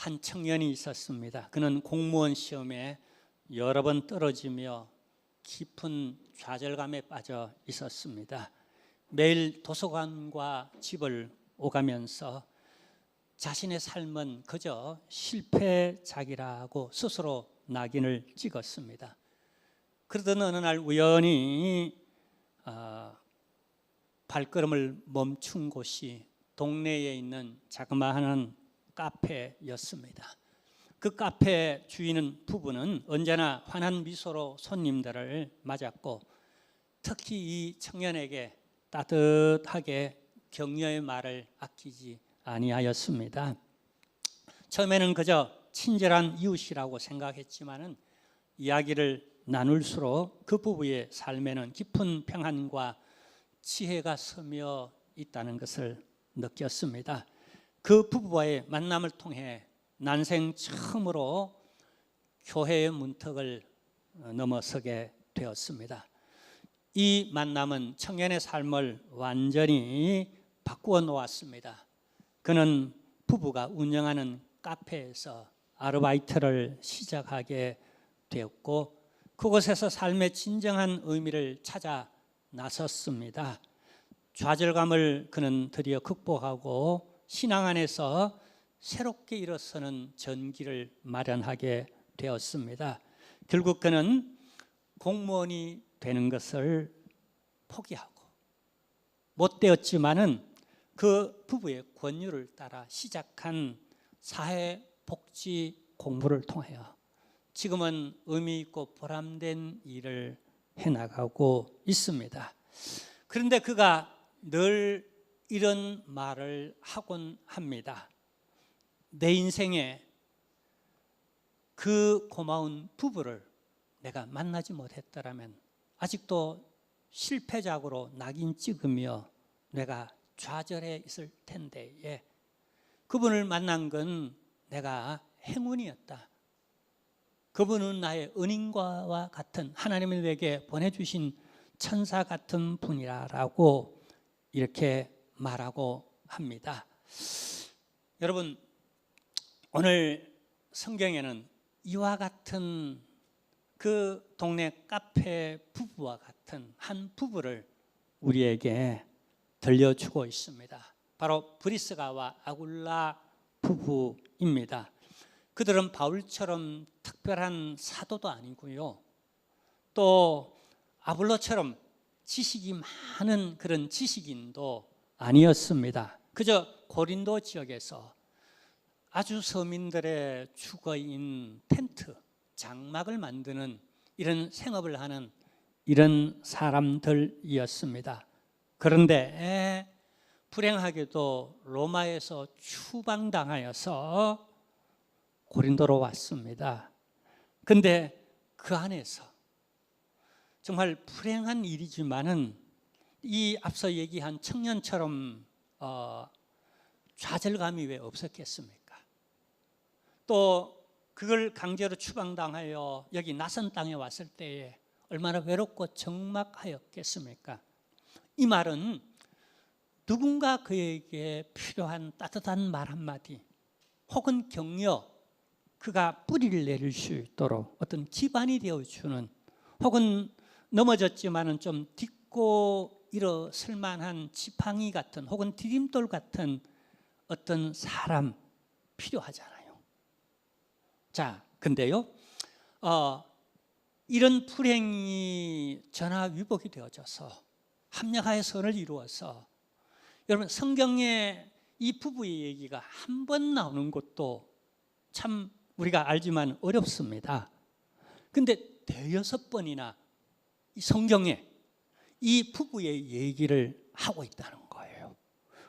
한 청년이 있었습니다. 그는 공무원 시험에 여러 번 떨어지며 깊은 좌절감에 빠져 있었습니다. 매일 도서관과 집을 오가면서 자신의 삶은 그저 실패작이라고 스스로 낙인을 찍었습니다. 그러던 어느 날 우연히 발걸음을 멈춘 곳이 동네에 있는 자그마한 카페였습니다. 그 카페 주인은 부부는 언제나 환한 미소로 손님들을 맞았고 특히 이 청년에게 따뜻하게 격려의 말을 아끼지 아니하였습니다. 처음에는 그저 친절한 이웃이라고 생각했지만은 이야기를 나눌수록 그 부부의 삶에는 깊은 평안과 지혜가 스며 있다는 것을 느꼈습니다. 그 부부와의 만남을 통해 난생 처음으로 교회의 문턱을 넘어서게 되었습니다. 이 만남은 청년의 삶을 완전히 바꾸어 놓았습니다. 그는 부부가 운영하는 카페에서 아르바이트를 시작하게 되었고 그곳에서 삶의 진정한 의미를 찾아 나섰습니다. 좌절감을 그는 드디어 극복하고 신앙 안에서 새롭게 일어서는 전기를 마련하게 되었습니다. 결국 그는 공무원이 되는 것을 포기하고 못 되었지만은 그 부부의 권유를 따라 시작한 사회복지 공부를 통하여 지금은 의미 있고 보람된 일을 해나가고 있습니다. 그런데 그가 늘 이런 말을 하곤 합니다. 내 인생에 그 고마운 부부를 내가 만나지 못했더라면 아직도 실패작으로 낙인 찍으며 내가 좌절해 있을 텐데 그분을 만난 건 내가 행운이었다. 그분은 나의 은인과 같은 하나님이 내게 보내주신 천사 같은 분이라고 이렇게 말하고 합니다. 여러분, 오늘 성경에는 이와 같은 그 동네 카페 부부와 같은 한 부부를 우리에게 들려주고 있습니다. 바로 브리스가와 아굴라 부부입니다. 그들은 바울처럼 특별한 사도도 아니고요, 또 아볼로처럼 지식이 많은 그런 지식인도 아니었습니다. 그저 고린도 지역에서 아주 서민들의 주거인 텐트, 장막을 만드는 이런 생업을 하는 이런 사람들이었습니다. 그런데 불행하게도 로마에서 추방당하여서 고린도로 왔습니다. 그런데 그 안에서 정말 불행한 일이지만은 이 앞서 얘기한 청년처럼 좌절감이 왜 없었겠습니까? 또 그걸 강제로 추방당하여 여기 낯선 땅에 왔을 때에 얼마나 외롭고 적막하였겠습니까? 이 말은 누군가 그에게 필요한 따뜻한 말 한마디 혹은 격려, 그가 뿌리를 내릴 수 있도록 어떤 기반이 되어주는, 혹은 넘어졌지만은 좀 딛고 일어설 만한 지팡이 같은 혹은 디딤돌 같은 어떤 사람 필요하잖아요. 자, 근데요, 이런 불행이 전화위복이 되어져서 합력하여 선을 이루어서, 여러분 성경에 이 부부의 얘기가 한 번 나오는 것도 참 우리가 알지만 어렵습니다. 근데 대여섯 번이나 이 성경에 이 부부의 얘기를 하고 있다는 거예요.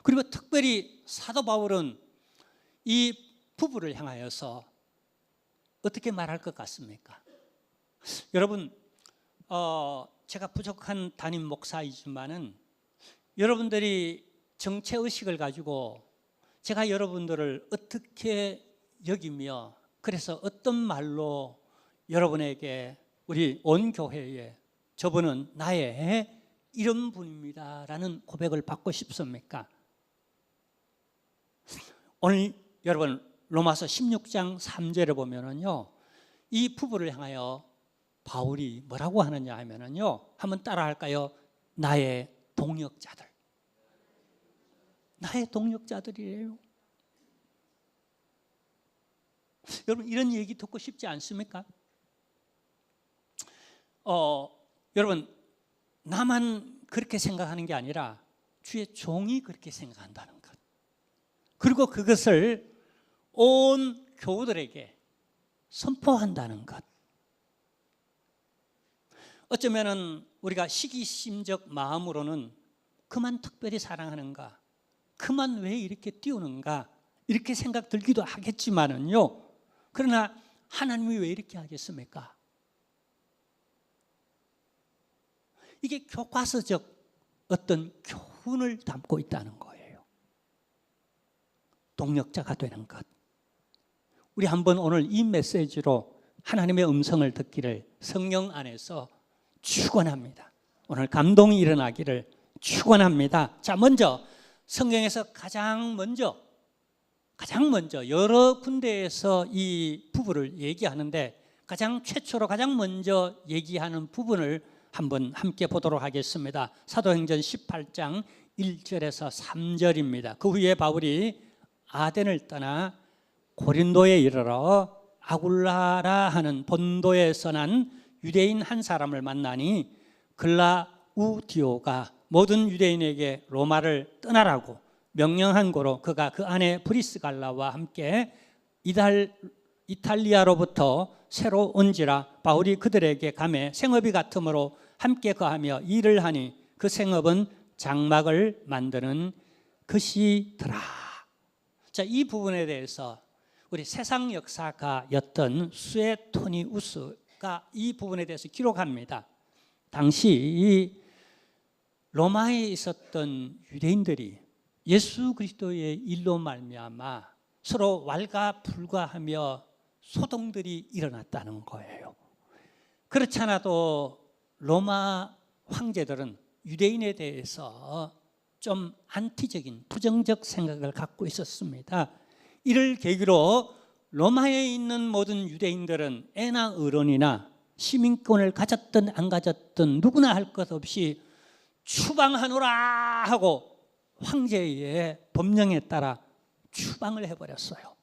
그리고 특별히 사도 바울은 이 부부를 향하여서 어떻게 말할 것 같습니까? 여러분, 제가 부족한 담임 목사이지만은 여러분들이 정체의식을 가지고 제가 여러분들을 어떻게 여기며, 그래서 어떤 말로 여러분에게, 우리 온 교회에 저분은 나의 이런 분입니다 라는 고백을 받고 싶습니까? 오늘 여러분 로마서 16장 3절에 보면은요, 이 부부를 향하여 바울이 뭐라고 하느냐 하면은요, 한번 따라 할까요? 나의 동역자들. 나의 동역자들이에요. 여러분, 이런 얘기 듣고 싶지 않습니까? 여러분, 나만 그렇게 생각하는 게 아니라 주의 종이 그렇게 생각한다는 것. 그리고 그것을 온 교우들에게 선포한다는 것. 어쩌면은 우리가 시기심적 마음으로는 그만 특별히 사랑하는가, 그만 왜 이렇게 띄우는가, 이렇게 생각 들기도 하겠지만은요, 그러나 하나님이 왜 이렇게 하겠습니까? 이게 교과서적 어떤 교훈을 담고 있다는 거예요. 동역자가 되는 것. 우리 한번 오늘 이 메시지로 하나님의 음성을 듣기를 성령 안에서 축원합니다. 오늘 감동이 일어나기를 축원합니다. 자, 먼저 성경에서 가장 먼저 여러 군데에서 이 부부를 얘기하는데 가장 최초로 가장 먼저 얘기하는 부분을 한번 함께 보도록 하겠습니다. 사도행전 18장 1절에서 3절입니다. 그 후에 바울이 아덴을 떠나 고린도에 이르러 아굴라라 하는 본도에서 난 유대인 한 사람을 만나니 글라우디오가 모든 유대인에게 로마를 떠나라고 명령한 고로 그가 그 안에 브리스갈라와 함께 이탈리아로부터 새로 온지라 바울이 그들에게 감해 생업이 같으므로 함께 거하며 일을 하니 그 생업은 장막을 만드는 것이더라. 자, 이 부분에 대해서 우리 세상 역사가였던 수에토니우스가 이 부분에 대해서 기록합니다. 당시 이 로마에 있었던 유대인들이 예수 그리스도의 일로 말미암아 서로 왈가불가하며 소동들이 일어났다는 거예요. 그렇지 않아도 로마 황제들은 유대인에 대해서 좀 안티적인 부정적 생각을 갖고 있었습니다. 이를 계기로 로마에 있는 모든 유대인들은 애나 어른이나 시민권을 가졌든 안 가졌든 누구나 할 것 없이 추방하노라 하고 황제의 법령에 따라 추방을 해버렸어요.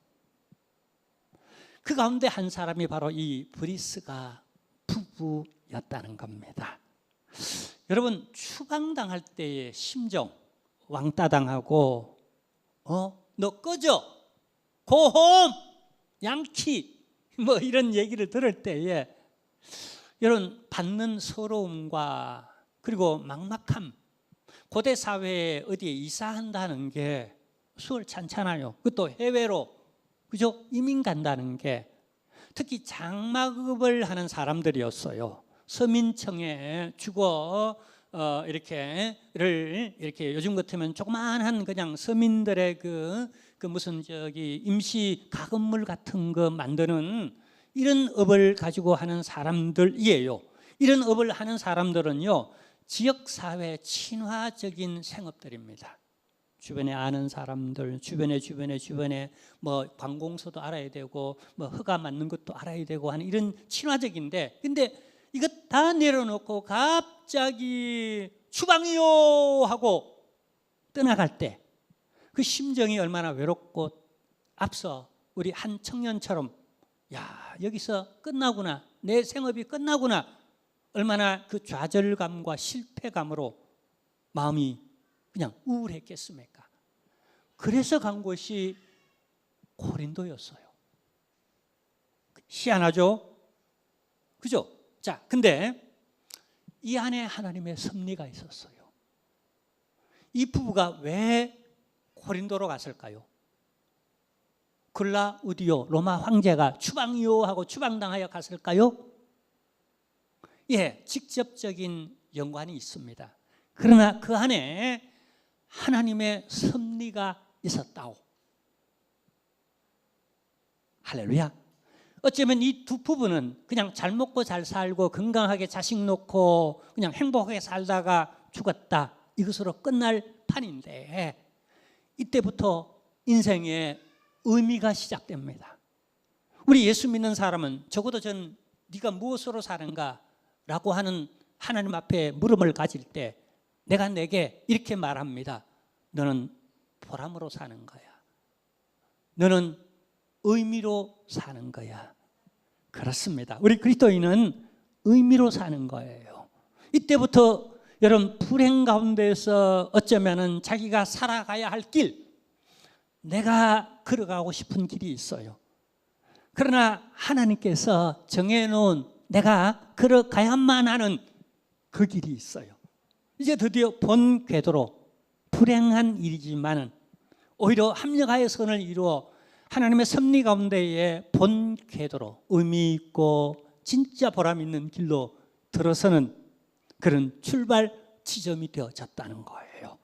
그 가운데 한 사람이 바로 이 브리스가 부부였다는 겁니다. 여러분, 추방당할 때의 심정, 왕따 당하고 너 꺼져, 고홈, 양키 뭐 이런 얘기를 들을 때에 여러분 받는 서러움과 그리고 막막함, 고대 사회에 어디에 이사한다는 게 수월찮잖아요. 그것도 해외로, 그죠? 이민 간다는 게 특히 장막업을 하는 사람들이었어요. 서민청에 주거 이렇게 요즘 같으면 조그마한 그냥 서민들의 그 무슨 임시 가건물 같은 거 만드는 이런 업을 가지고 하는 사람들이에요. 이런 업을 하는 사람들은요, 지역사회 친화적인 생업들입니다. 주변에 아는 사람들, 주변에 뭐 관공서도 알아야 되고 뭐 허가 맞는 것도 알아야 되고 하는 이런 친화적인데, 근데 이것 다 내려놓고 갑자기 추방이요 하고 떠나갈 때 그 심정이 얼마나 외롭고, 앞서 우리 한 청년처럼 야, 여기서 끝나구나, 내 생업이 끝나구나, 얼마나 그 좌절감과 실패감으로 마음이 그냥 우울했겠습니까? 그래서 간 곳이 고린도였어요. 희한하죠? 그죠? 자, 근데 이 안에 하나님의 섭리가 있었어요. 이 부부가 왜 고린도로 갔을까요? 글라우디오 로마 황제가 추방이요 하고 추방당하여 갔을까요? 예, 직접적인 연관이 있습니다. 그러나 그 안에 하나님의 섭리가 있었다오. 할렐루야. 어쩌면 이 두 부부는 그냥 잘 먹고 잘 살고 건강하게 자식 놓고 그냥 행복하게 살다가 죽었다, 이것으로 끝날 판인데, 이때부터 인생의 의미가 시작됩니다. 우리 예수 믿는 사람은 적어도 전 네가 무엇으로 사는가 라고 하는 하나님 앞에 물음을 가질 때 내가 내게 이렇게 말합니다. 너는 보람으로 사는 거야. 너는 의미로 사는 거야. 그렇습니다. 우리 그리스도인은 의미로 사는 거예요. 이때부터 여러분 불행 가운데서 어쩌면은 자기가 살아가야 할 길, 내가 걸어가고 싶은 길이 있어요. 그러나 하나님께서 정해놓은 내가 걸어가야만 하는 그 길이 있어요. 이제 드디어 본 궤도로 불행한 일이지만은 오히려 합력하여 선을 이루어 하나님의 섭리 가운데에 본 궤도로 의미 있고 진짜 보람 있는 길로 들어서는 그런 출발 지점이 되어졌다는 거예요.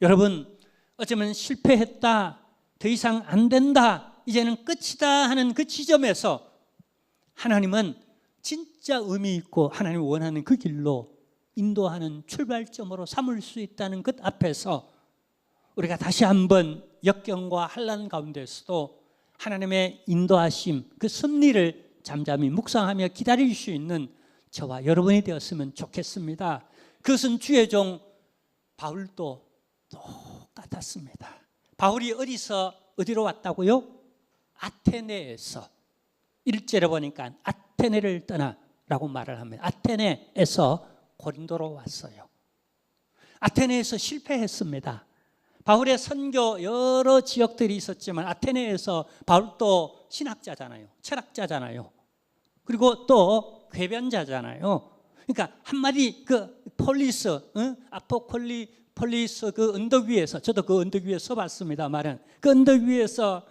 여러분, 어쩌면 실패했다, 더 이상 안 된다, 이제는 끝이다 하는 그 지점에서 하나님은 진짜 의미 있고 하나님이 원하는 그 길로 인도하는 출발점으로 삼을 수 있다는 것 앞에서 우리가 다시 한번 역경과 환난 가운데서도 하나님의 인도하심, 그 섭리를 잠잠히 묵상하며 기다릴 수 있는 저와 여러분이 되었으면 좋겠습니다. 그것은 주의 종 바울도 똑같았습니다. 바울이 어디로 왔다고요? 아테네에서. 1절에 보니까 아테네를 떠나라고 말을 합니다. 아테네에서 고린도로 왔어요. 아테네에서 실패했습니다. 바울의 선교 여러 지역들이 있었지만 아테네에서 바울도 신학자잖아요. 철학자잖아요. 그리고 또 궤변자잖아요. 그러니까 한마디 그 폴리스, 폴리스 그 언덕 위에서, 저도 그 언덕 위에 서봤습니다만은 그 언덕 위에서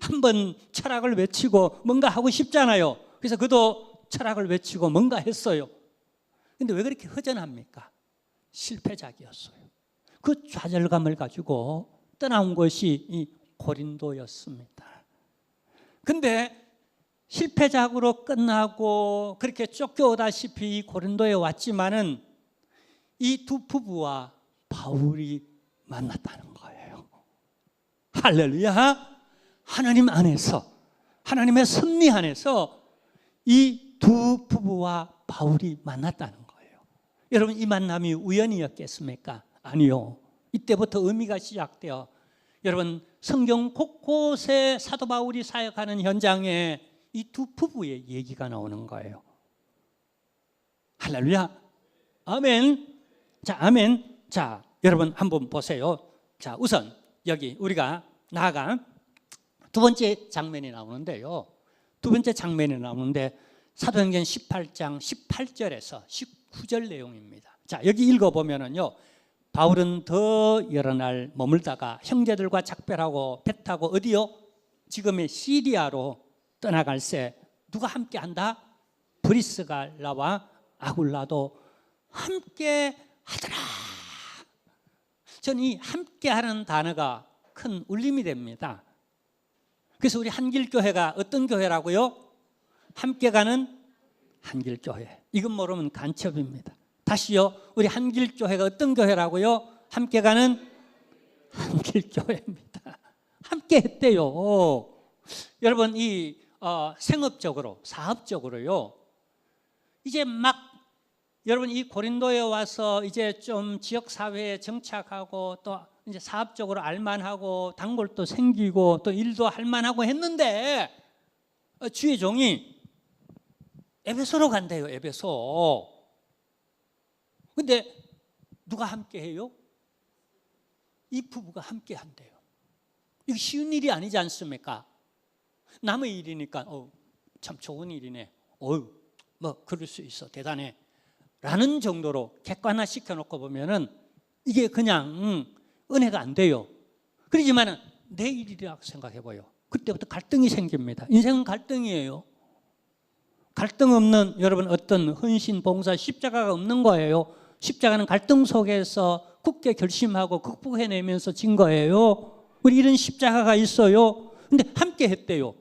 한번 철학을 외치고 뭔가 하고 싶잖아요. 그래서 그도 철학을 외치고 뭔가 했어요. 근데 왜 그렇게 허전합니까? 실패작이었어요. 그 좌절감을 가지고 떠나온 것이 이 고린도였습니다. 근데 실패작으로 끝나고 그렇게 쫓겨오다시피 고린도에 왔지만은 이 두 부부와 바울이 만났다는 거예요. 할렐루야. 하나님 안에서, 하나님의 섭리 안에서 이 두 부부와 바울이 만났다는 거예요. 여러분, 이 만남이 우연이었겠습니까? 아니요. 이때부터 의미가 시작되어 여러분 성경 곳곳에 사도 바울이 사역하는 현장에 이 두 부부의 얘기가 나오는 거예요. 할렐루야. 아멘. 자, 아멘. 자, 여러분 한번 보세요. 자, 우선 여기 우리가 나아가 두 번째 장면이 나오는데요. 두 번째 장면이 나오는데 사도행전 18장 18절에서 19절 내용입니다. 자, 여기 읽어보면은요. 바울은 더 여러 날 머물다가 형제들과 작별하고 배 타고 어디요? 지금의 시리아로 떠나갈새 누가 함께 한다? 브리스갈라와 아굴라도 함께 하더라. 저는 이 함께하는 단어가 큰 울림이 됩니다. 그래서 우리 한길교회가 어떤 교회라고요? 함께 가는 한길교회. 이건 모르면 간첩입니다. 다시요. 우리 한길교회가 어떤 교회라고요? 함께 가는 한길교회입니다. 함께 했대요. 여러분, 이 생업적으로, 사업적으로요. 이제 막 여러분 이 고린도에 와서 이제 좀 지역 사회에 정착하고 또 이제 사업적으로 알만하고 단골도 생기고 또 일도 할만하고 했는데 주의 종이 에베소로 간대요. 에베소. 근데 누가 함께 해요? 이 부부가 함께 한대요. 이거 쉬운 일이 아니지 않습니까? 남의 일이니까 참 좋은 일이네. 뭐 그럴 수 있어. 대단해. 라는 정도로 객관화 시켜놓고 보면은 이게 그냥 은혜가 안 돼요. 그러지만은 내 일이라고 생각해봐요. 그때부터 갈등이 생깁니다. 인생은 갈등이에요. 갈등 없는 여러분 어떤 헌신, 봉사, 십자가가 없는 거예요. 십자가는 갈등 속에서 굳게 결심하고 극복해내면서 진 거예요. 우리 이런 십자가가 있어요. 근데 함께 했대요.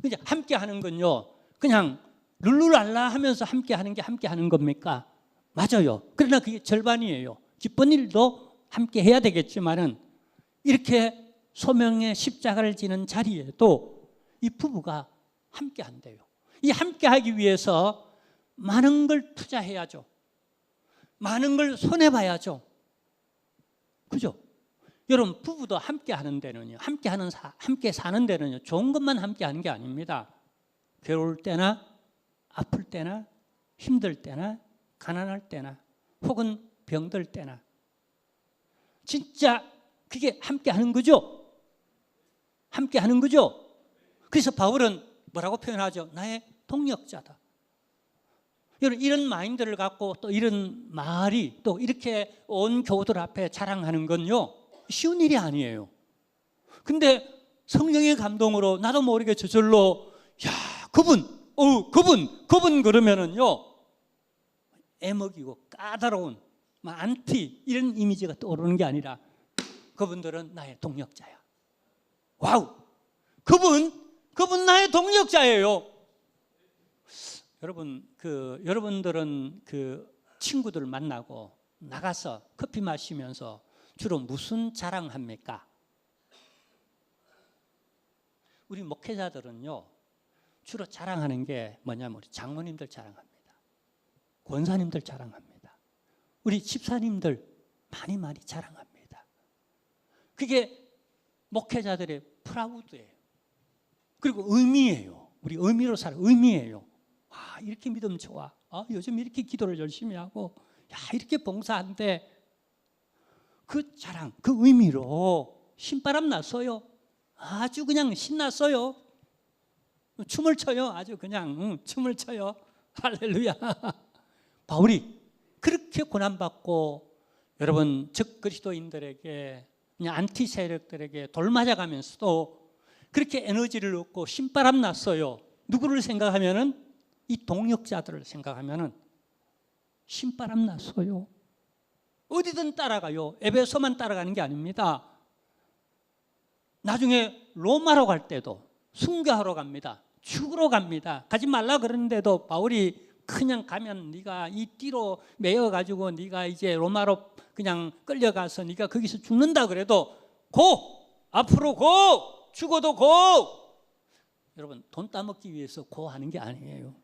이제 함께 하는 건요, 그냥 룰루랄라 하면서 함께 하는 게 함께 하는 겁니까? 맞아요. 그러나 그게 절반이에요. 기쁜 일도 함께 해야 되겠지만은 이렇게 소명의 십자가를 지는 자리에도 이 부부가 함께 한대요. 이 함께 하기 위해서 많은 걸 투자해야죠. 많은 걸 손해봐야죠. 그죠? 여러분, 부부도 함께 하는 데는요, 함께 사는 데는요, 좋은 것만 함께 하는 게 아닙니다. 괴로울 때나 아플 때나 힘들 때나 가난할 때나 혹은 병들 때나 진짜 그게 함께 하는 거죠. 함께 하는 거죠. 그래서 바울은 뭐라고 표현하죠? 나의 동력자다. 여러분, 이런 마인드를 갖고 또 이런 말이 또 이렇게 온 교우들 앞에 자랑하는 건요, 쉬운 일이 아니에요. 근데 성령의 감동으로 나도 모르게 저절로 그분 그러면은요, 애먹이고 까다로운 안티 이런 이미지가 떠오르는 게 아니라 그분들은 나의 동력자야. 와우, 그분 나의 동력자예요. 여러분, 여러분들은 친구들 만나고 나가서 커피 마시면서 주로 무슨 자랑합니까? 우리 목회자들은요, 주로 자랑하는 게 뭐냐면 우리 장로님들 자랑합니다. 권사님들 자랑합니다. 우리 집사님들 많이 자랑합니다. 그게 목회자들의 프라우드예요. 그리고 의미예요. 우리 의미로 살아. 의미예요. 이렇게 믿으면 좋아. 요즘 이렇게 기도를 열심히 하고, 이렇게 봉사한데, 그 자랑, 그 의미로 신바람 났어요. 아주 그냥 신났어요. 춤을 춰요. 아주 그냥 춤을 춰요. 할렐루야. 바울이 그렇게 고난받고 여러분 적그리스도인들에게 그냥 안티 세력들에게 돌맞아가면서도 그렇게 에너지를 얻고 신바람 났어요. 누구를 생각하면은 이 동력자들을 생각하면은 신바람 났어요. 어디든 따라가요. 에베소만 따라가는 게 아닙니다. 나중에 로마로 갈 때도 순교하러 갑니다. 죽으러 갑니다. 가지 말라 그러는데도 바울이 그냥 가면 네가 이 띠로 매여가지고 네가 이제 로마로 그냥 끌려가서 네가 거기서 죽는다 그래도 앞으로 죽어도 여러분, 돈 따먹기 위해서 하는 게 아니에요.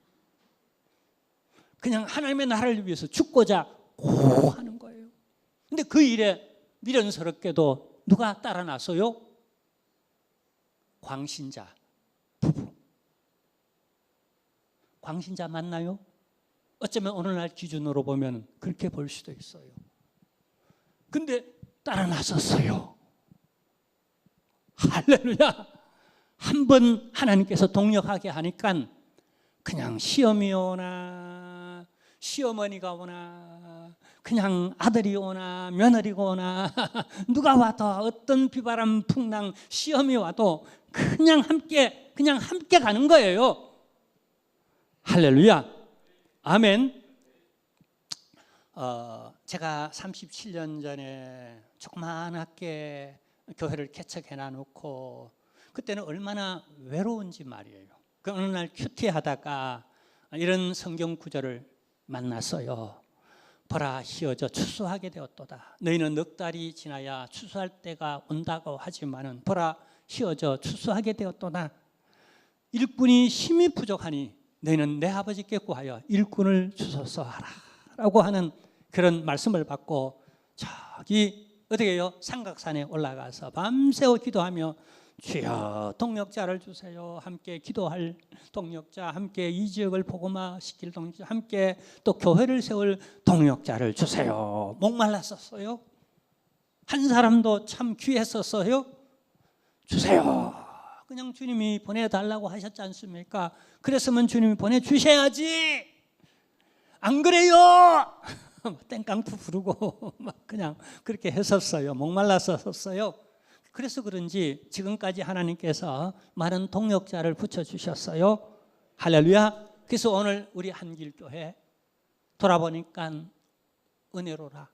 그냥 하나님의 나라를 위해서 죽고자 하는 거예요. 근데 그 일에 미련스럽게도 누가 따라 나서요? 광신자 부부. 광신자 맞나요? 어쩌면 오늘날 기준으로 보면 그렇게 볼 수도 있어요. 근데 따라 나섰어요. 할렐루야. 한번 하나님께서 동력하게 하니까 그냥 시험이 오나 시어머니가 오나 그냥 아들이 오나 며느리가 오나 누가 와도 어떤 비바람 풍랑 시험이 와도 그냥 함께 가는 거예요. 할렐루야. 아멘. 제가 37년 전에 조그만하게 교회를 개척해 놔놓고 그때는 얼마나 외로운지 말이에요. 그 어느 날 큐티하다가 이런 성경 구절을 만났어요. 보라, 희어져 추수하게 되었도다. 너희는 넉 달이 지나야 추수할 때가 온다고 하지만은 보라, 희어져 추수하게 되었도다. 일꾼이 힘이 부족하니 너희는 내 아버지께 구하여 일꾼을 주소서 하라 라고 하는 그런 말씀을 받고 저기 어떻게 해요? 삼각산에 올라가서 밤새워 기도하며 주여 동력자를 주세요. 함께 기도할 동력자, 함께 이 지역을 복음화시킬 동력자, 함께 또 교회를 세울 동력자를 주세요. 목말랐었어요. 한 사람도 참 귀했었어요. 주세요. 그냥 주님이 보내달라고 하셨지 않습니까? 그랬으면 주님이 보내주셔야지. 안 그래요? 땡깡투 부르고 막 그냥 그렇게 했었어요. 목말랐었어요. 그래서 그런지 지금까지 하나님께서 많은 동력자를 붙여주셨어요. 할렐루야. 그래서 오늘 우리 한길교회 돌아보니까 은혜로라.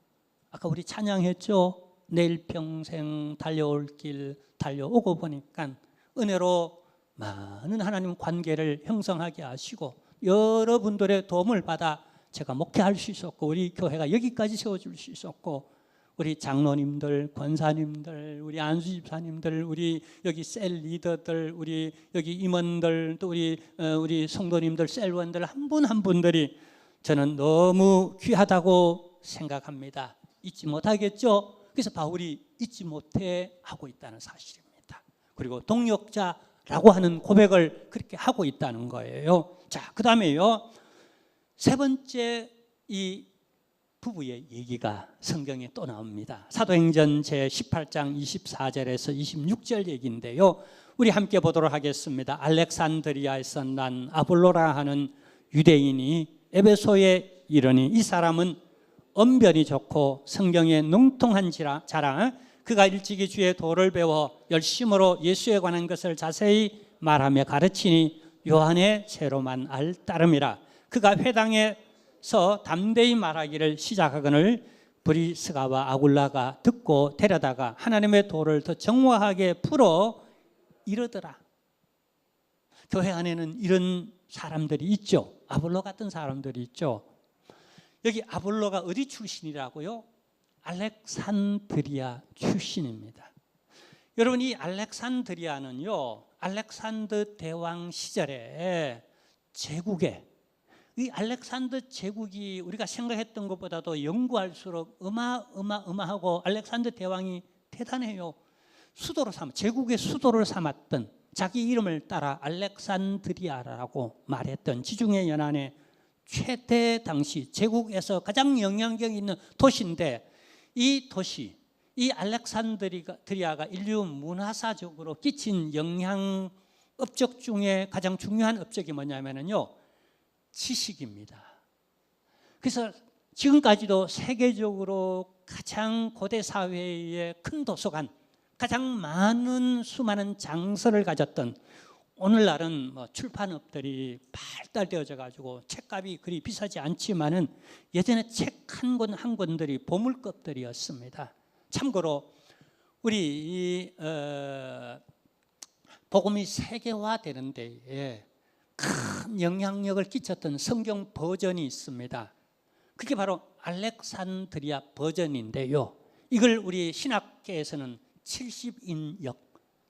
아까 우리 찬양했죠. 내일 평생 달려올 길 달려오고 보니까 은혜로 많은 하나님 관계를 형성하게 하시고 여러분들의 도움을 받아 제가 목회할 수 있었고 우리 교회가 여기까지 세워줄 수 있었고 우리 장로님들, 권사님들, 우리 안수 집사님들, 우리 여기 셀 리더들, 우리 여기 임원들, 또 우리 성도님들, 셀원들 한 분 한 분들이 저는 너무 귀하다고 생각합니다. 잊지 못하겠죠? 그래서 바울이 잊지 못해 하고 있다는 사실입니다. 그리고 동역자라고 하는 고백을 그렇게 하고 있다는 거예요. 자, 그 다음에요. 세 번째 이 부부의 얘기가 성경에 또 나옵니다. 사도행전 제18장 24절에서 26절 얘기인데요. 우리 함께 보도록 하겠습니다. 알렉산드리아에서 난 아볼로라 하는 유대인이 에베소에 이르니 이 사람은 언변이 좋고 성경에 능통한 자라 그가 일찍이 주의 도를 배워 열심으로 예수에 관한 것을 자세히 말하며 가르치니 요한의 죄로만 알 따름이라. 그가 회당에서 담대히 말하기를 시작하거늘 브리스가와 아굴라가 듣고 데려다가 하나님의 도를 더 정확하게 풀어 이르더라. 교회 안에는 이런 사람들이 있죠. 아볼로 같은 사람들이 있죠. 여기 아볼로가 어디 출신이라고요? 알렉산드리아 출신입니다. 여러분, 이 알렉산드리아는요, 알렉산더 대왕 시절에 제국에, 이 알렉산더 제국이 우리가 생각했던 것보다도 연구할수록 어마어마하고 알렉산더 대왕이 대단해요. 제국의 수도를 삼았던, 자기 이름을 따라 알렉산드리아라고 말했던 지중해 연안의 최대 당시 제국에서 가장 영향력 있는 도시인데, 이 도시, 이 알렉산드리아가 인류 문화사적으로 끼친 영향 업적 중에 가장 중요한 업적이 뭐냐면요, 지식입니다. 그래서 지금까지도 세계적으로 가장 고대 사회의 큰 도서관, 가장 많은 수많은 장서를 가졌던, 오늘날은 출판업들이 발달되어져 가지고 책값이 그리 비싸지 않지만은 예전에 책 한 권 한 권들이 보물급들이었습니다. 참고로 우리 복음이 세계화되는 데에 큰 영향력을 끼쳤던 성경 버전이 있습니다. 그게 바로 알렉산드리아 버전인데요. 이걸 우리 신학계에서는 70인역,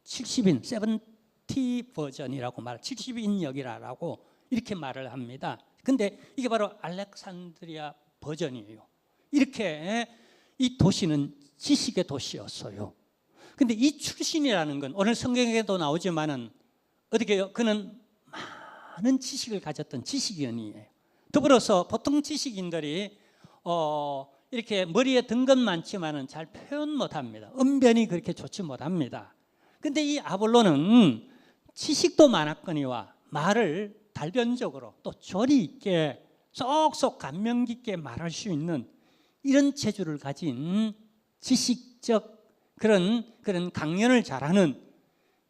70인, 70 버전이라고 70인역이라고 이렇게 말을 합니다. 근데 이게 바로 알렉산드리아 버전이에요. 이렇게 이 도시는 지식의 도시였어요. 근데 이 출신이라는 건 오늘 성경에도 나오지만은 어떻게 그는 많은 지식을 가졌던 지식인이에요. 더불어서 보통 지식인들이 이렇게 머리에 든 건 많지만은 잘 표현 못합니다. 언변이 그렇게 좋지 못합니다. 근데 이 아볼로는 지식도 많았거니와 말을 달변적으로 또 조리 있게 쏙쏙 감명 깊게 말할 수 있는 이런 재주를 가진 지식적 그런 강연을 잘하는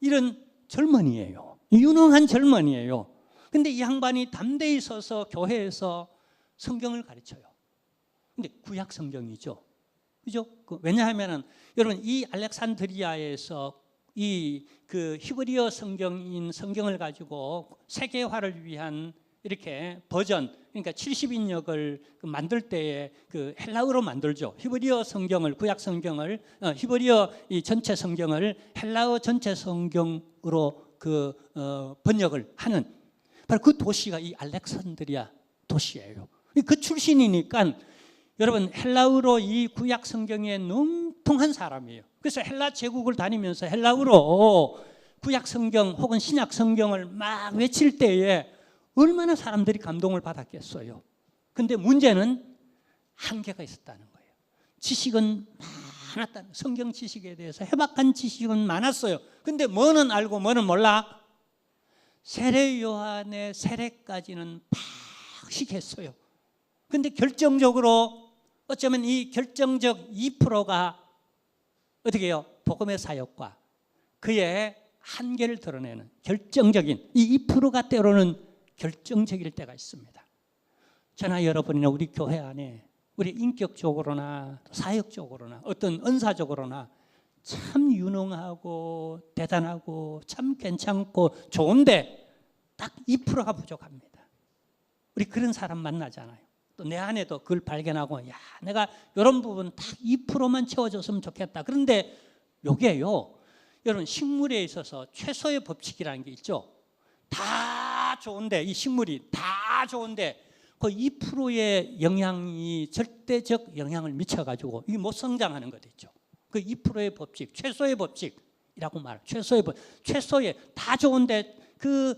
이런 젊은이에요. 유능한 젊은이에요. 근데 이 양반이 담대히 서서 교회에서 성경을 가르쳐요. 근데 구약 성경이죠. 그죠? 왜냐하면은 여러분, 이 알렉산드리아에서 그 히브리어 성경을 가지고 세계화를 위한 이렇게 버전, 그러니까 70인역을 만들 때에 그 헬라어로 만들죠. 히브리어 성경을, 구약 성경을, 히브리어 이 전체 성경을 헬라어 전체 성경으로 번역을 하는 바로 그 도시가 이 알렉산드리아 도시예요. 그 출신이니까 여러분, 헬라어로 이 구약 성경에 능통한 사람이에요. 그래서 헬라 제국을 다니면서 헬라어로 구약 성경 혹은 신약 성경을 막 외칠 때에 얼마나 사람들이 감동을 받았겠어요. 근데 문제는 한계가 있었다는 거예요. 지식은 많았다는, 성경 지식에 대해서 해박한 지식은 많았어요. 근데 뭐는 알고 뭐는 몰라? 세례 요한의 세례까지는 박식했어요. 근데 결정적으로 어쩌면 이 결정적 2%가 어떻게 해요? 복음의 사역과 그의 한계를 드러내는 결정적인 이 2%가 때로는 결정적일 때가 있습니다. 저나 여러분이나 우리 교회 안에 우리 인격적으로나 사역적으로나 어떤 은사적으로나 참 유능하고 대단하고 참 괜찮고 좋은데 딱 2%가 부족합니다. 우리 그런 사람 만나잖아요. 또 내 안에도 그걸 발견하고, 야, 내가 이런 부분 딱 2%만 채워줬으면 좋겠다. 그런데 요게요, 여러분, 식물에 있어서 최소의 법칙이라는 게 있죠. 다 좋은데, 이 식물이 다 좋은데 그 2%의 영향이 절대적 영향을 미쳐가지고 이게 못 성장하는 것 있죠. 그 2%의 법칙, 최소의 법칙이라고 말해요. 최소의 다 좋은데 그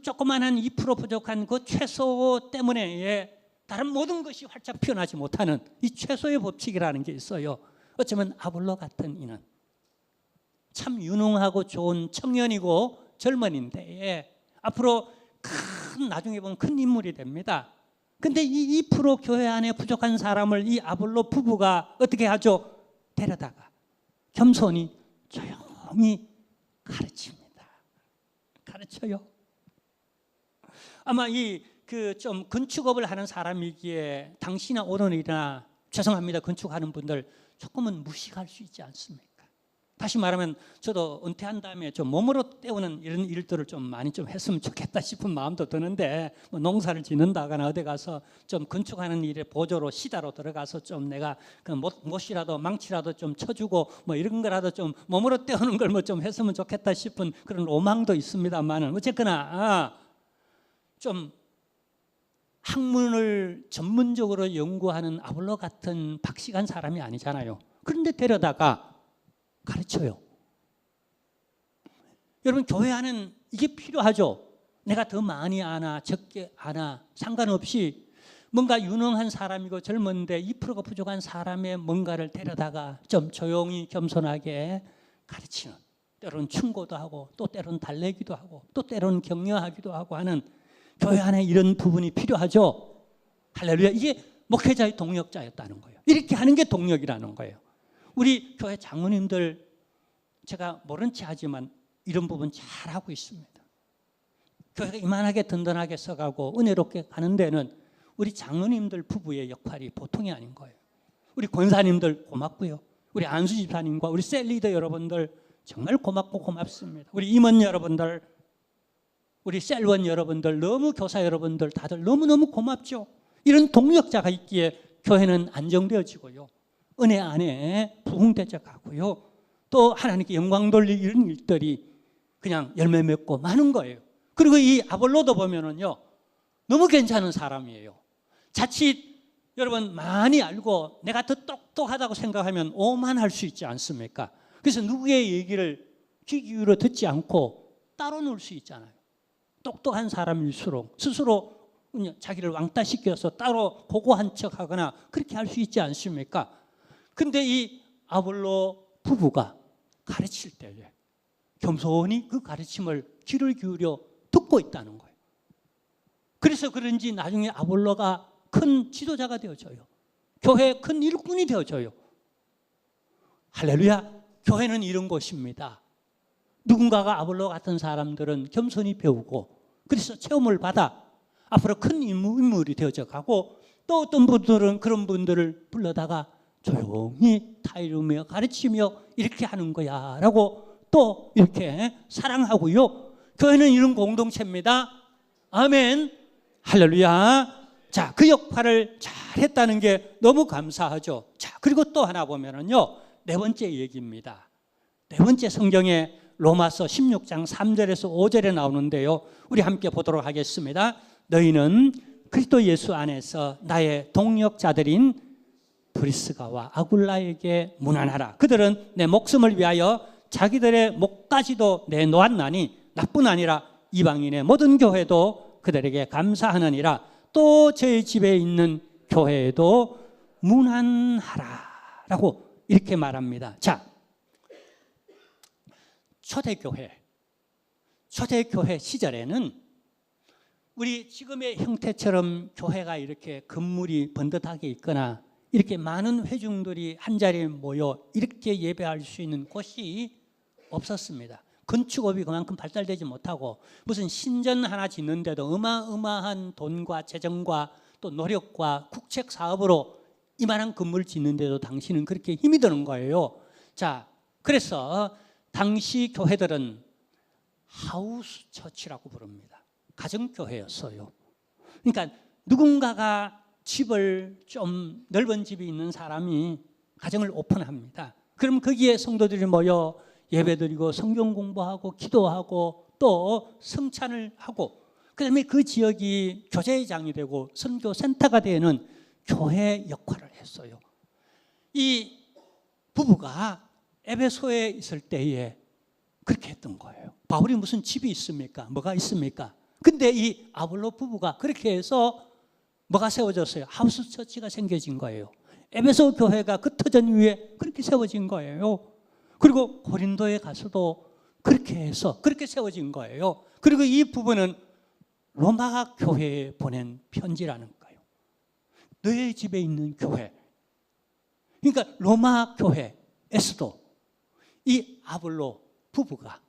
조그만한 2% 부족한 그 최소 때문에 다른 모든 것이 활짝 피어나지 못하는 이 최소의 법칙이라는 게 있어요. 어쩌면 아볼로 같은 이는 참 유능하고 좋은 청년이고 젊은인데 앞으로 나중에 보면 큰 인물이 됩니다. 근데 이 2% 교회 안에 부족한 사람을 이 아볼로 부부가 어떻게 하죠? 데려다가 겸손히 조용히 가르칩니다. 가르쳐요. 아마 좀 건축업을 하는 사람이기에 당시나 오늘이나, 죄송합니다, 건축하는 분들 조금은 무식할 수 있지 않습니까? 다시 말하면 저도 은퇴한 다음에 좀 몸으로 때우는 이런 일들을 좀 많이 좀 했으면 좋겠다 싶은 마음도 드는데, 뭐 농사를 짓는다거나 어디 가서 좀 건축하는 일에 보조로 시다로 들어가서 좀 내가 그 못이라도 망치라도 좀 쳐주고 뭐 이런 거라도 좀 몸으로 때우는 걸 뭐 좀 했으면 좋겠다 싶은 그런 로망도 있습니다만은, 어쨌거나 좀 학문을 전문적으로 연구하는 아볼로 같은 박식한 사람이 아니잖아요. 그런데 데려다가 가르쳐요. 여러분, 교회 안은 이게 필요하죠. 내가 더 많이 아나 적게 아나 상관없이 뭔가 유능한 사람이고 젊은데 2%가 부족한 사람의 뭔가를 데려다가 좀 조용히 겸손하게 가르치는, 때로는 충고도 하고 또 때로는 달래기도 하고 또 때로는 격려하기도 하고 하는 교회 안에 이런 부분이 필요하죠. 할렐루야. 이게 목회자의 동력자였다는 거예요. 이렇게 하는 게 동력이라는 거예요. 우리 교회 장로님들, 제가 모른 체 하지만 이런 부분 잘 하고 있습니다. 교회가 이만하게 든든하게 써가고 은혜롭게 가는 데는 우리 장로님들 부부의 역할이 보통이 아닌 거예요. 우리 권사님들 고맙고요. 우리 안수 집사님과 우리 셀리더 여러분들 정말 고맙고 고맙습니다. 우리 임원 여러분들, 우리 셀원 여러분들, 너무 교사 여러분들 다들 너무너무 고맙죠. 이런 동력자가 있기에 교회는 안정되어지고요. 은혜 안에 부흥되져 가고요. 또 하나님께 영광 돌릴 이런 일들이 그냥 열매 맺고 많은 거예요. 그리고 이 아볼로도 보면은요, 너무 괜찮은 사람이에요. 자칫 여러분 많이 알고 내가 더 똑똑하다고 생각하면 오만할 수 있지 않습니까? 그래서 누구의 얘기를 귀 기울여 듣지 않고 따로 놀 수 있잖아요. 똑똑한 사람일수록 스스로 자기를 왕따시켜서 따로 고고한 척하거나 그렇게 할 수 있지 않습니까? 근데 이 아볼로 부부가 가르칠 때에 겸손히 그 가르침을 귀를 기울여 듣고 있다는 거예요. 그래서 그런지 나중에 아볼로가 큰 지도자가 되어져요. 교회의 큰 일꾼이 되어져요. 할렐루야. 교회는 이런 곳입니다. 누군가가 아볼로 같은 사람들은 겸손히 배우고 그래서 체험을 받아 앞으로 큰 인물이 되어져 가고, 또 어떤 분들은 그런 분들을 불러다가 조용히 타이르며 가르치며 이렇게 하는 거야 라고 또 이렇게 사랑하고요. 교회는 이런 공동체입니다. 아멘. 할렐루야. 자, 그 역할을 잘 했다는 게 너무 감사하죠. 자, 그리고 또 하나 보면은요, 네 번째 얘기입니다. 네 번째 성경에 로마서 16장 3절에서 5절에 나오는데요, 우리 함께 보도록 하겠습니다. 너희는 그리스도 예수 안에서 나의 동역자들인 브리스가와 아굴라에게 문안하라. 그들은 내 목숨을 위하여 자기들의 목까지도 내놓았나니 나뿐 아니라 이방인의 모든 교회도 그들에게 감사하느니라. 또 저희 집에 있는 교회에도 문안하라 라고 이렇게 말합니다. 자, 초대교회 시절에는 우리 지금의 형태처럼 교회가 이렇게 건물이 번듯하게 있거나 이렇게 많은 회중들이 한자리에 모여 이렇게 예배할 수 있는 곳이 없었습니다. 건축업이 그만큼 발달되지 못하고 무슨 신전 하나 짓는데도 어마어마한 돈과 재정과 또 노력과 국책 사업으로 이만한 건물 짓는데도 당시는 그렇게 힘이 드는 거예요. 자, 그래서 당시 교회들은 하우스 처치라고 부릅니다. 가정교회였어요. 그러니까 누군가가 집을 좀 넓은 집이 있는 사람이 가정을 오픈합니다. 그럼 거기에 성도들이 모여 예배드리고 성경 공부하고 기도하고 또 성찬을 하고, 그다음에 그 지역이 교제장이 되고 선교 센터가 되는 교회 역할을 했어요. 이 부부가 에베소에 있을 때에 그렇게 했던 거예요. 바울이 무슨 집이 있습니까? 뭐가 있습니까? 근데 이 아볼로 부부가 그렇게 해서 뭐가 세워졌어요? 하우스 처치가 생겨진 거예요. 에베소 교회가 그 터전 위에 그렇게 세워진 거예요. 그리고 고린도에 가서도 그렇게 해서 그렇게 세워진 거예요. 그리고 이 부분은 로마 교회에 보낸 편지라는 거예요. 너의 집에 있는 교회. 그러니까 로마 교회에서도 이 아볼로 부부가,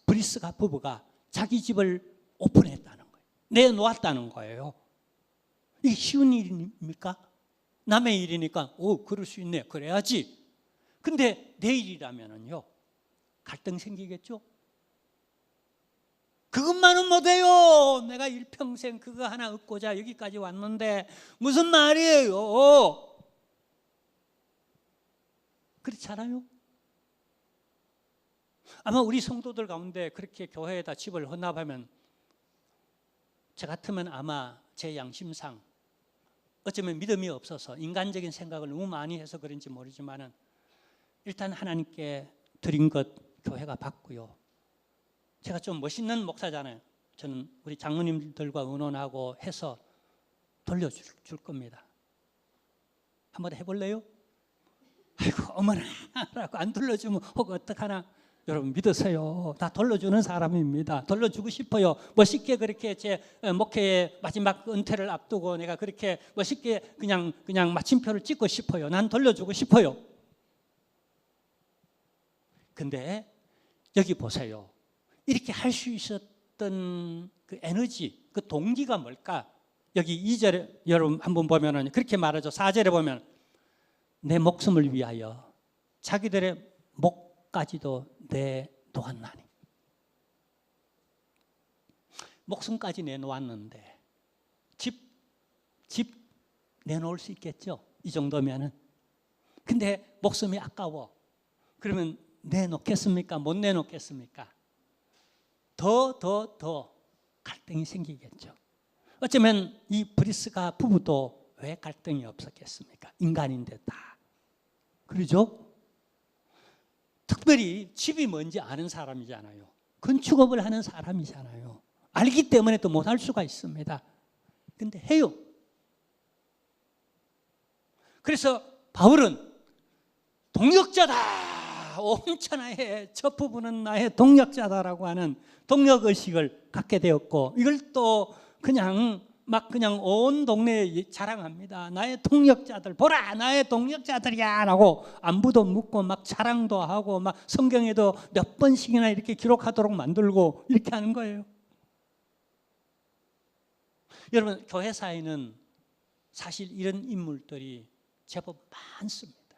브리스가 부부가 자기 집을 오픈했다는 거예요. 내놓았다는 거예요. 이게 쉬운 일입니까? 남의 일이니까 그럴 수 있네, 그래야지. 근데 내 일이라면요 갈등 생기겠죠? 그것만은 못해요. 내가 일평생 그거 하나 얻고자 여기까지 왔는데 무슨 말이에요? 그렇잖아요. 아마 우리 성도들 가운데 그렇게 교회에다 집을 헌납하면 저 같으면 아마 제 양심상 어쩌면 믿음이 없어서 인간적인 생각을 너무 많이 해서 그런지 모르지만은 일단 하나님께 드린 것 교회가 받고요. 제가 좀 멋있는 목사잖아요. 저는 우리 장로님들과 의논하고 해서 돌려줄 겁니다. 한번 해볼래요? 아이고 어머나 라고 안 돌려주면 혹 어떡하나. 여러분 믿으세요. 다 돌려주는 사람입니다. 돌려주고 싶어요. 멋있게 그렇게 제 목회의 마지막 은퇴를 앞두고 내가 그렇게 멋있게 그냥 마침표를 찍고 싶어요. 난 돌려주고 싶어요. 근데 여기 보세요. 이렇게 할 수 있었던 그 에너지, 그 동기가 뭘까? 여기 2절에 여러분 한번 보면은 그렇게 말하죠. 4절에 보면 내 목숨을 위하여 자기들의 목까지도 내놓았나니. 목숨까지 내놓았는데 집 내놓을 수 있겠죠? 이 정도면은. 근데 목숨이 아까워. 그러면 내놓겠습니까? 못 내놓겠습니까? 더 갈등이 생기겠죠. 어쩌면 이 브리스가 부부도 왜 갈등이 없었겠습니까? 인간인데 다. 그러죠? 특별히 집이 뭔지 아는 사람이잖아요. 건축업을 하는 사람이잖아요. 알기 때문에 또 못할 수가 있습니다. 근데 해요. 그래서 바울은 동력자다. 온천하에 저 부부는 나의 동력자다라고 하는 동력의식을 갖게 되었고, 이걸 또 그냥 온 동네에 자랑합니다. 나의 동력자들 보라, 나의 동력자들이야 라고 안부도 묻고 막 자랑도 하고 막 성경에도 몇 번씩이나 이렇게 기록하도록 만들고 이렇게 하는 거예요. 여러분 교회사에는 사실 이런 인물들이 제법 많습니다.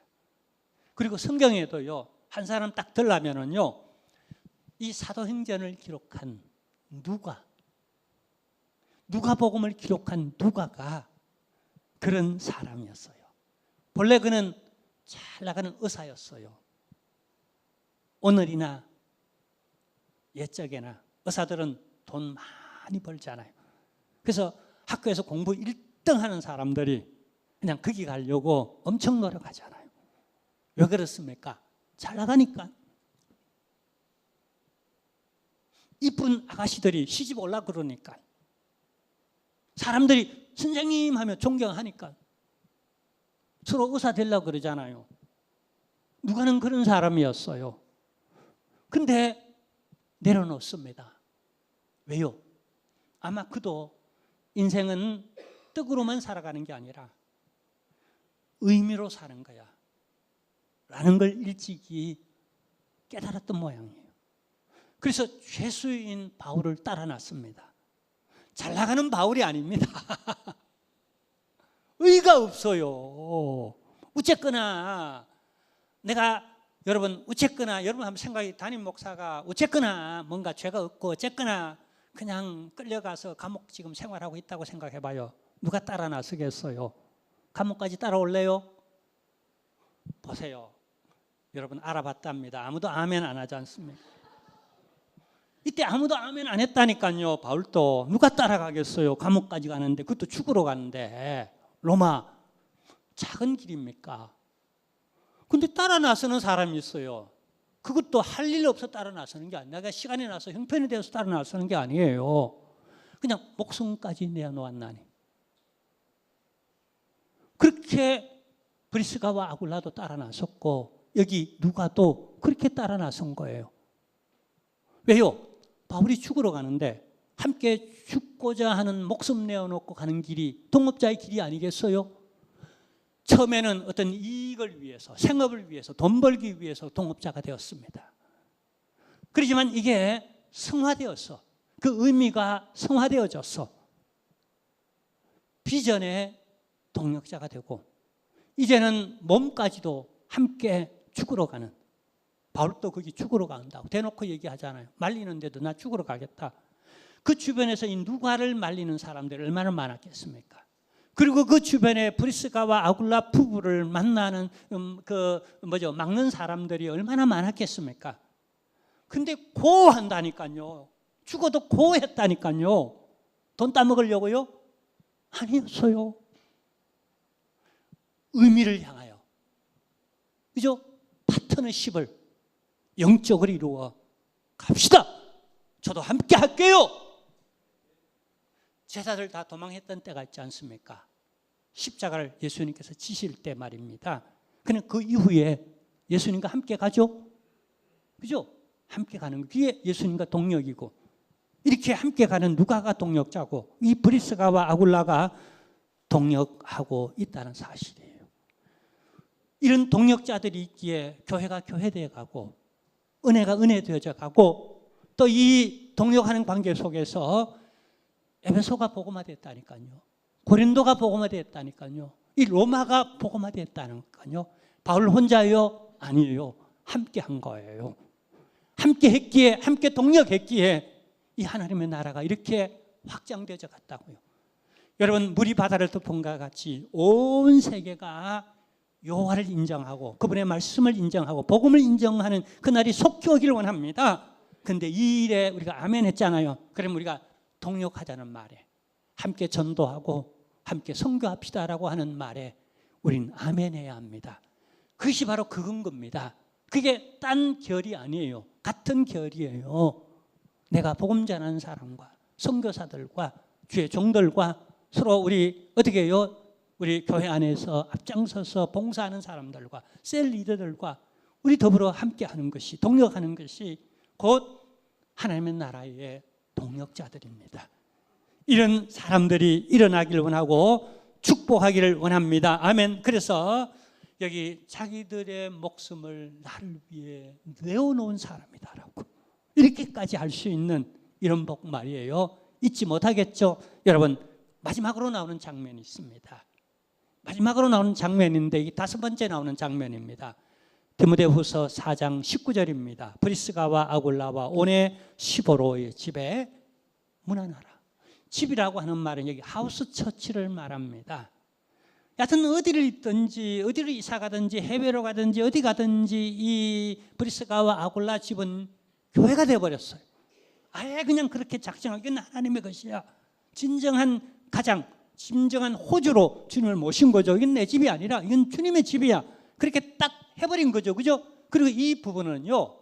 그리고 성경에도요 한 사람 딱 들라면은요 이 사도행전을 기록한 누가복음을 기록한 누가가 그런 사람이었어요. 본래 그는 잘 나가는 의사였어요. 오늘이나 옛적에나 의사들은 돈 많이 벌잖아요. 그래서 학교에서 공부 1등 하는 사람들이 그냥 거기 가려고 엄청 노력하잖아요. 왜 그렇습니까? 잘 나가니까. 이쁜 아가씨들이 시집 올라 그러니까. 사람들이 선생님 하면 존경하니까. 서로 의사 되려고 그러잖아요. 누가는 그런 사람이었어요. 근데 내려놓습니다. 왜요? 아마 그도 인생은 떡으로만 살아가는 게 아니라 의미로 사는 거야 라는 걸 일찍이 깨달았던 모양이에요. 그래서 죄수인 바울을 따라 놨습니다. 잘 나가는 바울이 아닙니다. 의의가 없어요. 어쨌거나 여러분 한번 생각이, 담임 목사가 어쨌거나 뭔가 죄가 없고 어쨌거나 그냥 끌려가서 감옥 지금 생활하고 있다고 생각해봐요. 누가 따라 나서겠어요? 감옥까지 따라올래요? 보세요. 여러분 알아봤답니다. 아무도 아멘 안 하지 않습니까? 이때 아무도 아멘 안 했다니까요. 바울도 누가 따라가겠어요? 감옥까지 가는데, 그것도 죽으러 가는데. 로마 작은 길입니까? 근데 따라 나서는 사람이 있어요. 그것도 할 일 없어 따라 나서는 게 아니라, 내가 시간이 나서 형편이 되어서 따라 나서는 게 아니에요. 그냥 목숨까지 내어놓았나니. 그렇게 브리스가와 아굴라도 따라 나섰고, 여기 누가도 그렇게 따라 나선 거예요. 왜요? 바울이 죽으러 가는데 함께 죽고자 하는, 목숨 내어놓고 가는 길이 동업자의 길이 아니겠어요? 처음에는 어떤 이익을 위해서, 생업을 위해서, 돈 벌기 위해서 동업자가 되었습니다. 그렇지만 이게 성화되어서, 그 의미가 성화되어져서 비전의 동력자가 되고, 이제는 몸까지도 함께 죽으러 가는, 바울도 거기 죽으러 간다고 대놓고 얘기하잖아요. 말리는데도 나 죽으러 가겠다. 그 주변에서 이 누가를 말리는 사람들이 얼마나 많았겠습니까? 그리고 그 주변에 브리스가와 아굴라 부부를 만나는 막는 사람들이 얼마나 많았겠습니까? 근데 고한다니까요. 죽어도 고했다니까요. 돈 따먹으려고요? 아니었어요. 의미를 향하여, 그죠? 파트너십을 영적으로 이루어 갑시다. 저도 함께 할게요. 제자들 다 도망했던 때가 있지 않습니까? 십자가를 예수님께서 지실 때 말입니다. 그냥 그 이후에 예수님과 함께 가죠. 그죠? 함께 가는 거, 그게 예수님과 동력이고, 이렇게 함께 가는 누가가 동력자고, 이 브리스가와 아굴라가 동력하고 있다는 사실이에요. 이런 동력자들이 있기에 교회가 교회되어 가고, 은혜가 은혜되어져 가고, 또 이 동력하는 관계 속에서 에베소가 복음화됐다니까요. 고린도가 복음화됐다니까요. 이 로마가 복음화됐다니까요. 바울 혼자요? 아니에요. 함께 한 거예요. 함께 했기에, 함께 동력했기에 이 하나님의 나라가 이렇게 확장되어져 갔다고요. 여러분, 물이 바다를 덮은 것과 같이 온 세계가 여호와를 인정하고 그분의 말씀을 인정하고 복음을 인정하는 그날이 속히 오기를 원합니다. 그런데 이 일에 우리가 아멘 했잖아요. 그럼 우리가 동력하자는 말에, 함께 전도하고 함께 선교합시다라고 하는 말에 우린 아멘 해야 합니다. 그것이 바로 그 근거입니다. 그게 딴 결이 아니에요. 같은 결이에요. 내가 복음 전하는 사람과 선교사들과 주의 종들과 서로 우리 어떻게 해요? 우리 교회 안에서 앞장서서 봉사하는 사람들과 셀 리더들과 우리 더불어 함께하는 것이, 동력하는 것이 곧 하나님의 나라의 동력자들입니다. 이런 사람들이 일어나기를 원하고 축복하기를 원합니다. 아멘. 그래서 여기 자기들의 목숨을 나를 위해 내어놓은 사람이다라고 이렇게까지 할 수 있는 이런 복 말이에요. 잊지 못하겠죠? 여러분, 마지막으로 나오는 장면이 있습니다. 마지막으로 나오는 장면인데 이 다섯 번째 나오는 장면입니다. 디모데후서 4장 19절입니다. 브리스가와 아굴라와 오네시포로의 집에 문안하라. 집이라고 하는 말은 여기 하우스 처치를 말합니다. 여하튼 어디를 있든지, 어디로 이사 가든지, 해외로 가든지, 어디 가든지 이 브리스가와 아굴라 집은 교회가 되어버렸어요. 아예 그냥 그렇게 작정하고, 이건 하나님의 것이야. 진정한 가장, 진정한 호주로 주님을 모신 거죠. 이건 내 집이 아니라 이건 주님의 집이야. 그렇게 딱 해버린 거죠. 그죠? 그리고 이 부분은요,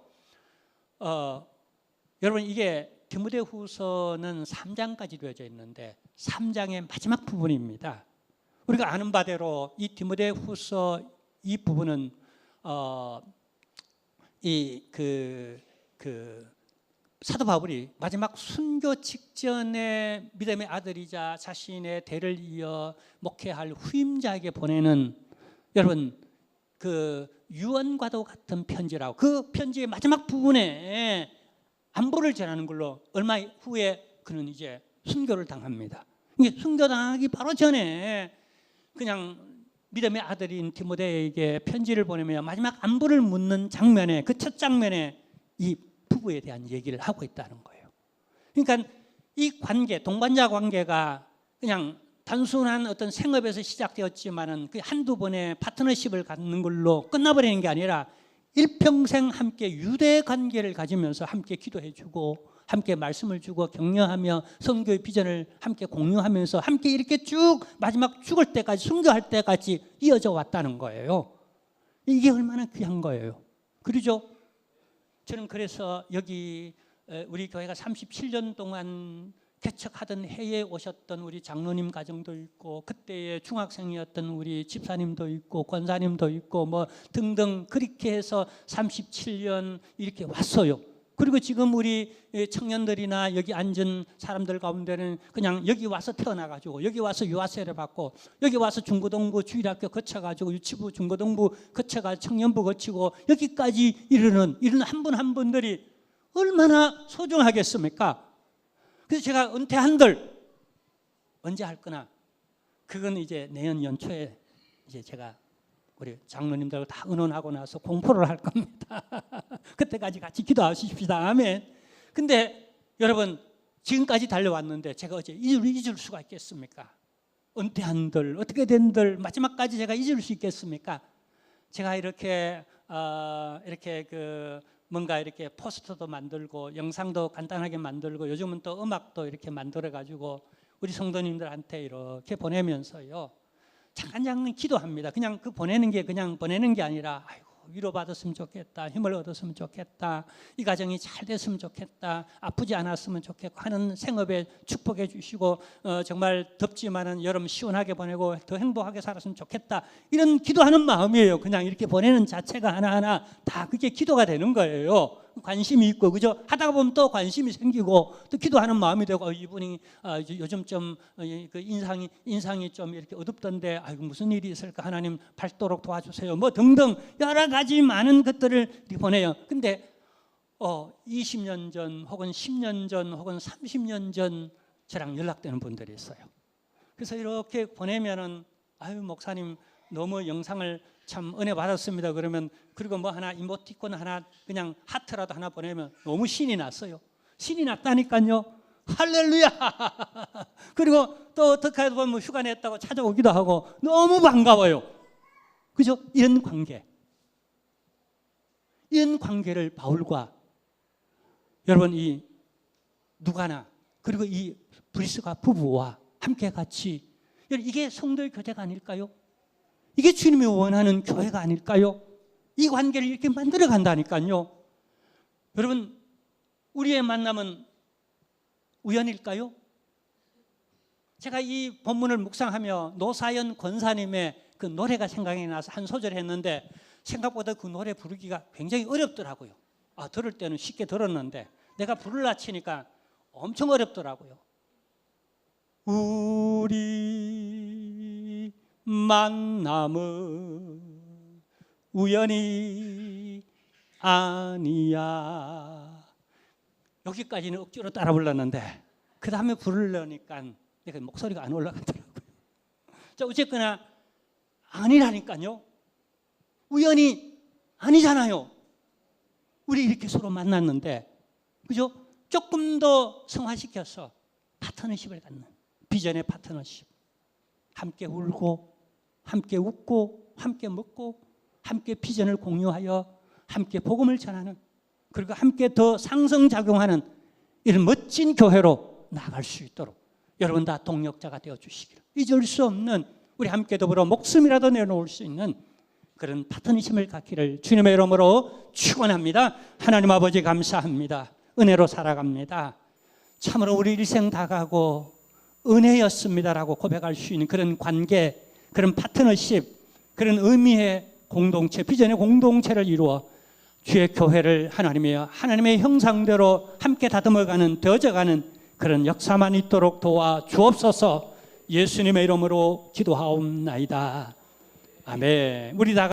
여러분, 이게 디모데후서는 3장까지 되어져 있는데 3장의 마지막 부분입니다. 우리가 아는 바대로 이 디모데후서 이 부분은 사도 바울이 마지막 순교 직전에 믿음의 아들이자 자신의 대를 이어 목회할 후임자에게 보내는, 여러분, 그 유언과도 같은 편지라고, 그 편지의 마지막 부분에 안부를 전하는 걸로 얼마 후에 그는 이제 순교를 당합니다. 이게 순교당하기 바로 전에 그냥 믿음의 아들인 디모데에게 편지를 보내며 마지막 안부를 묻는 장면에, 그 첫 장면에 이 부부에 대한 얘기를 하고 있다는 거예요. 그러니까 이 관계, 동반자 관계가 그냥 단순한 어떤 생업에서 시작되었지만은 그 한두 번의 파트너십을 갖는 걸로 끝나버리는 게 아니라 일평생 함께 유대 관계를 가지면서 함께 기도해주고 함께 말씀을 주고 격려하며 선교의 비전을 함께 공유하면서 함께 이렇게 쭉 마지막 죽을 때까지 순교할 때까지 이어져 왔다는 거예요. 이게 얼마나 귀한 거예요. 그러죠? 저는 그래서 여기 우리 교회가 37년 동안 개척하던 해에 오셨던 우리 장로님 가정도 있고 그때의 중학생이었던 우리 집사님도 있고 권사님도 있고 뭐 등등 그렇게 해서 37년 이렇게 왔어요. 그리고 지금 우리 청년들이나 여기 앉은 사람들 가운데는 그냥 여기 와서 태어나가지고 여기 와서 유아세를 받고 여기 와서 중고등부 주일학교 거쳐가지고 유치부 중고등부 거쳐가 청년부 거치고 여기까지 이르는 이런 한 분 한 분들이 얼마나 소중하겠습니까? 그래서 제가 은퇴한들 언제 할 거나 그건 이제 내년 연초에 이제 제가 우리 장로님들하고 다 의논하고 나서 공포를 할 겁니다. 그때까지 같이 기도하십시다. 아멘. 근데 여러분 지금까지 달려왔는데 제가 어제 잊을 수가 있겠습니까? 은퇴한들 어떻게 된들 마지막까지 제가 잊을 수 있겠습니까? 제가 이렇게 뭔가 이렇게 포스터도 만들고 영상도 간단하게 만들고 요즘은 또 음악도 이렇게 만들어 가지고 우리 성도님들한테 이렇게 보내면서요 잠깐 기도합니다. 그냥 그 보내는 게 그냥 보내는 게 아니라 아이고 위로받았으면 좋겠다, 힘을 얻었으면 좋겠다, 이 가정이 잘 됐으면 좋겠다, 아프지 않았으면 좋겠고 하는 생업에 축복해 주시고 정말 덥지만은 여름 시원하게 보내고 더 행복하게 살았으면 좋겠다 이런 기도하는 마음이에요. 그냥 이렇게 보내는 자체가 하나하나 다 그게 기도가 되는 거예요. 관심이 있고 그죠? 하다가 보면 또 관심이 생기고 또 기도하는 마음이 되고 이분이 요즘 좀 그 인상이 좀 이렇게 어둡던데 아이고 무슨 일이 있을까 하나님 밝도록 도와주세요 뭐 등등 여러 가지 많은 것들을 보내요. 근데 20년 전 혹은 10년 전 혹은 30년 전 저랑 연락되는 분들이 있어요. 그래서 이렇게 보내면은 아유 목사님 너무 영상을 참 은혜 받았습니다. 그러면 그리고 뭐 하나 이모티콘 하나 그냥 하트라도 하나 보내면 너무 신이 났어요. 신이 났다니까요. 할렐루야. 그리고 또 어떻게 보면 뭐 휴가 냈다고 찾아오기도 하고 너무 반가워요. 그죠? 이런 관계를 바울과 여러분 이 누가나 그리고 이 브리스가 부부와 함께 같이 이게 성도의 교제가 아닐까요? 이게 주님이 원하는 교회가 아닐까요? 이 관계를 이렇게 만들어 간다니까요. 여러분 우리의 만남은 우연일까요? 제가 이 본문을 묵상하며 노사연 권사님의 그 노래가 생각이 나서 한 소절 했는데 생각보다 그 노래 부르기가 굉장히 어렵더라고요. 들을 때는 쉽게 들었는데 내가 부르려 치니까 엄청 어렵더라고요. 우리 만남은 우연이 아니야. 여기까지는 억지로 따라 불렀는데 그 다음에 부르려니까 내가 목소리가 안 올라가더라고요. 자, 어쨌거나 아니라니까요. 우연이 아니잖아요. 우리 이렇게 서로 만났는데 그죠? 조금 더 성화시켜서 파트너십을 갖는 비전의 파트너십. 함께 울고 함께 웃고 함께 먹고 함께 비전을 공유하여 함께 복음을 전하는 그리고 함께 더 상승작용하는 이런 멋진 교회로 나아갈 수 있도록 여러분 다 동력자가 되어주시기를 잊을 수 없는 우리 함께 더불어 목숨이라도 내놓을 수 있는 그런 파트너십을 갖기를 주님의 이름으로 축원합니다. 하나님 아버지 감사합니다. 은혜로 살아갑니다. 참으로 우리 일생 다 가고 은혜였습니다라고 고백할 수 있는 그런 관계, 그런 파트너십, 그런 의미의 공동체, 비전의 공동체를 이루어 주의 교회를 하나님의 형상대로 함께 다듬어가는, 되어져가는 그런 역사만 있도록 도와 주옵소서. 예수님의 이름으로 기도하옵나이다. 아멘. 우리 다